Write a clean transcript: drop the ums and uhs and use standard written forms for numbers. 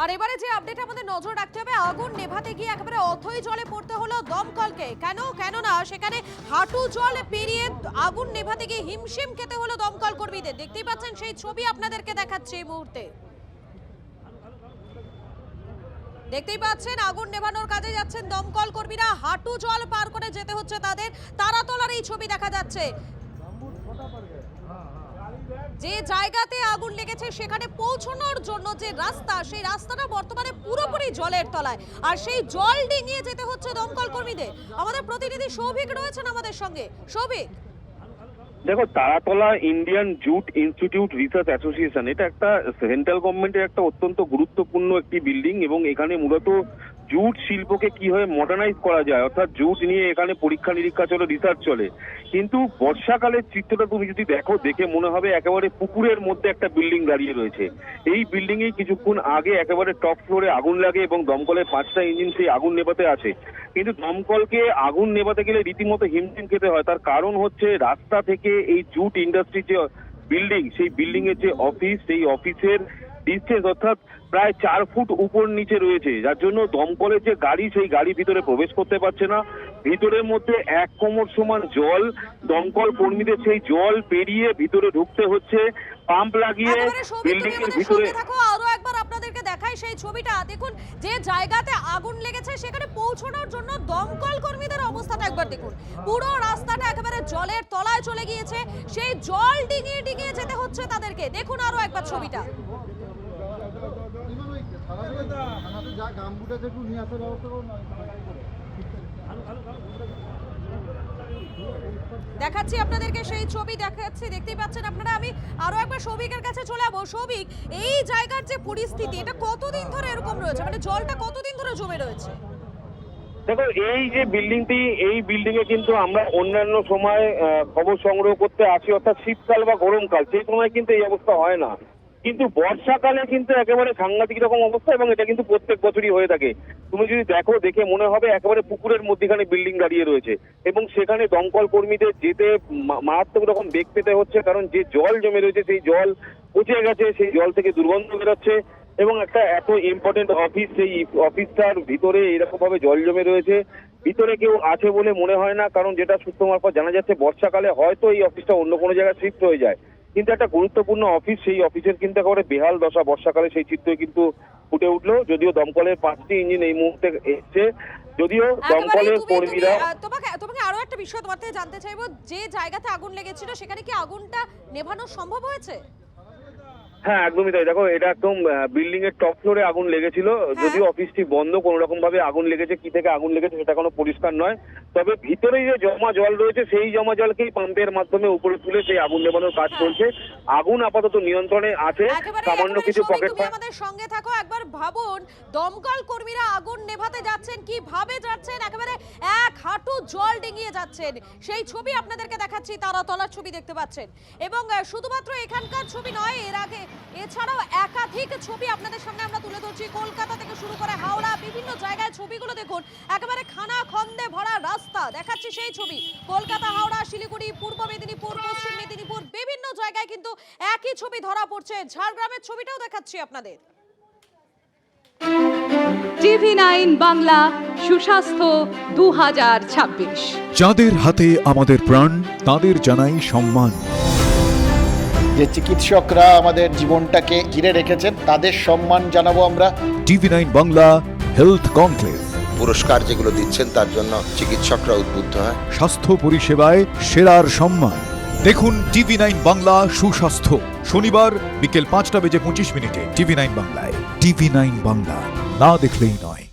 আর এবারে যে আপডেট আমাদের নজর রাখতে হবে, আগুন নেভাতে গিয়ে একেবারে অথই জলে পড়তে হলো দমকলকে। কেন না সেখানে হাঁটু জল পেরিয়ে আগুন নেভাতে গিয়ে হিমশিম খেতে হলো দমকল কর্মীদের। দেখতেই পাচ্ছেন সেই ছবি আপনাদেরকে দেখাচ্ছি এই মুহূর্তে। দেখতেই পাচ্ছেন আগুন নেভানোর কাজে যাচ্ছেন দমকল কর্মীরা, হাঁটু জল পার করে যেতে হচ্ছে তাদের। তারাতলার এই ছবি দেখা যাচ্ছে। যে জায়গাতে আগুন লেগেছে সেখানে পৌঁছানোর জন্য যে রাস্তা, সেই রাস্তাটা বর্তমানে পুরোপুরি জলের তলায়, আর সেই জল ডিঙিয়ে যেতে হচ্ছে দমকল কর্মীদের। আমাদের প্রতিনিধি সৌভিক রয়েছেন আমাদের সঙ্গে। সৌভিক, দেখো, Taratala Indian jute institute research association, এটা একটা সেন্ট্রাল গভর্নমেন্টের একটা অত্যন্ত গুরুত্বপূর্ণ একটি বিল্ডিং, এবং এখানে মূলত জুট শিল্পকে কিভাবে মডার্নাইজ করা যায়, অর্থাৎ জুট নিয়ে এখানে পরীক্ষা নিরীক্ষা চলে, রিসার্চ চলে। কিন্তু বর্ষাকালের চিত্রটা তুমি যদি দেখো, দেখে মনে হবে একেবারে পুকুরের মধ্যে একটা বিল্ডিং দাঁড়িয়ে রয়েছে। এই বিল্ডিং এ কিছুক্ষণ আগে একেবারে টপ ফ্লোরে আগুন লাগে এবং দমকলের 5টা ইঞ্জিন সেই আগুন নেভাতে আছে। কিন্তু দমকলকে আগুন নেভাতে গেলে রীতিমতো হিমশিম খেতে হয়। তার কারণ হচ্ছে রাস্তা থেকে এই জুট ইন্ডাস্ট্রি যে বিল্ডিং, সেই বিল্ডিং এর যে অফিস, সেই অফিসের ডিস্টেন্স অর্থাৎ প্রায় 4 ফুট উপর নিচে রয়েছে, যার জন্য দমকলের যে গাড়ি, সেই গাড়ি ভিতরে প্রবেশ করতে পারছে না। ভিতরের মধ্যে 1 কোমর সমান জল, দমকল কর্মীদের সেই জল পেরিয়ে ভিতরে ঢুকতে হচ্ছে, পাম্প লাগিয়ে বিল্ডিং এর ভিতরে। আরো একবার আপনাদেরকে দেখাই সেই ছবিটা। দেখুন, যে জায়গাতে আগুন লেগেছে সেখানে পৌঁছানোর জন্য দমকল কর্মীদের অবস্থাটা একবার দেখুন। পুরো রাস্তাটা একেবারে জলের তলায় চলে গিয়েছে, সেই জল ডিঙিয়ে ডিঙিয়ে যেতে হচ্ছে তাদেরকে। দেখুন আরো একবার ছবিটা। দেখাচ্ছি আপনাদেরকে সেই ছবি দেখাচ্ছি, দেখতেই পাচ্ছেন আপনারা। আমি আরো একবার সৌভিকের কাছে চলে যাবো। সৌভিক, এই জায়গার যে পরিস্থিতি, এটা কতদিন ধরে এরকম রয়েছে, মানে জলটা কতদিন ধরে জমে রয়েছে? দেখো, এই যে বিল্ডিংটি, এই বিল্ডিং এ কিন্তু আমরা অন্যান্য সময় খবর সংগ্রহ করতে আসি, অর্থাৎ শীতকাল বা গরমকাল, সেই সময় কিন্তু এই অবস্থা হয় না। কিন্তু বর্ষাকালে কিন্তু একেবারে সাংঘাতিক রকম অবস্থা, এবং এটা কিন্তু প্রত্যেক বছরই হয়ে থাকে। তুমি যদি দেখো, দেখে মনে হবে একেবারে পুকুরের মধ্যখানে বিল্ডিং দাঁড়িয়ে রয়েছে, এবং সেখানে দমকল কর্মীদের যেতে মারাত্মক রকম বেগ পেতে হচ্ছে, কারণ যে জল জমে রয়েছে সেই জল পচে গেছে, সেই জল থেকে দুর্গন্ধ বেরোচ্ছে, এবং একটা এত ইম্পর্টেন্ট অফিস, সেই অফিসটার ভিতরে এরকম ভাবে জল জমে রয়েছে। ভিতরে কেউ আছে বলে মনে হয় না, কারণ যেটা সূত্র মারফত জানা যাচ্ছে বর্ষাকালে হয়তো এই অফিসটা অন্য কোনো জায়গায় শিফট হয়ে যায়। কিন্তু একটা গুরুত্বপূর্ণ অফিস, সেই অফিসের কিন্তু একেবারে বেহাল দশা বর্ষাকালে, সেই চিত্র কিন্তু ফুটে উঠলো। যদিও দমকলের 5টি ইঞ্জিন এই মুহূর্তে এসছে, যদিও দমকলের কর্মীরা। তোমাকে আরো একটা বিষয় তোমার থেকে জানতে চাইবো, যে জায়গাতে আগুন লেগেছিল সেখানে কি আগুনটা নেভানো সম্ভব হয়েছে? হ্যাঁ, একদমই তাই। দেখো, এটা একদম বিল্ডিং এর টপ ফ্লোরে আগুন লেগেছিল, যদিও অফিসটি বন্ধ। কোন রকম ভাবে আগুন লেগেছে, কি থেকে আগুন লেগেছে সেটা কোনো পরিষ্কার নয়। তবে ভিতরে যে জমা জল রয়েছে, সেই জমা জলকেই পাম্পের মাধ্যমে উপরে তুলে সেই আগুন নেভানোর কাজ চলছে। আগুন আপাতত নিয়ন্ত্রণে আছে, সামান্য কিছু পকেট ফায়ার। আমাদের সঙ্গে থাকো, একবার ভাবুন দমকল কর্মীরা আগুন নেভাতে যাচ্ছেন, কিভাবে যাচ্ছেন, একেবারে 1 হাঁটু জল ডিঙিয়ে যাচ্ছেন। সেই ছবি আপনাদেরকে দেখাচ্ছি, তারাতলার ছবি দেখতে পাচ্ছেন। এবং শুধুমাত্র এখানকার ছবি নয়, এর আগে এছাড়াও একাধিক ছবি আপনাদের সামনে আমরা তুলে ধরছি। কলকাতা থেকে শুরু করে হাওড়া, বিভিন্ন জায়গায় ছবিগুলো দেখুন। একেবারে খানা খন্দে ভরা রাস্তা দেখাচ্ছি সেই ছবি। কলকাতা, হাওড়া, শিলিগুড়ি, পূর্ব মেদিনীপুর, পশ্চিম মেদিনীপুর, বিভিন্ন জায়গায় কিন্তু একই ছবি ধরা পড়ছে। ঝাড়গ্রামের ছবিটাও দেখাচ্ছি আপনাদের। TV9 বাংলা সুস্বাস্থ্য 2026। যাদের হাতে আমাদের প্রাণ, তাদের জানাই সম্মান। যে চিকিৎসকরা আমাদের জীবনটাকে ঘিরে রেখেছেন, তাদের সম্মান জানাবো আমরা। TV9 বাংলা হেলথ কনক্লেভ, পুরস্কার যেগুলো দিচ্ছেন তার জন্য চিকিৎসকরা উদ্বুদ্ধ হয়। স্বাস্থ্য পরিষেবায় সেরার সম্মান। দেখুন TV9 বাংলা সুস্বাস্থ্য, শনিবার বিকেল 5টা বেজে 25 মিনিটে TV9 বাংলায়। TV9 বাংলা, না দেখলেই নয়।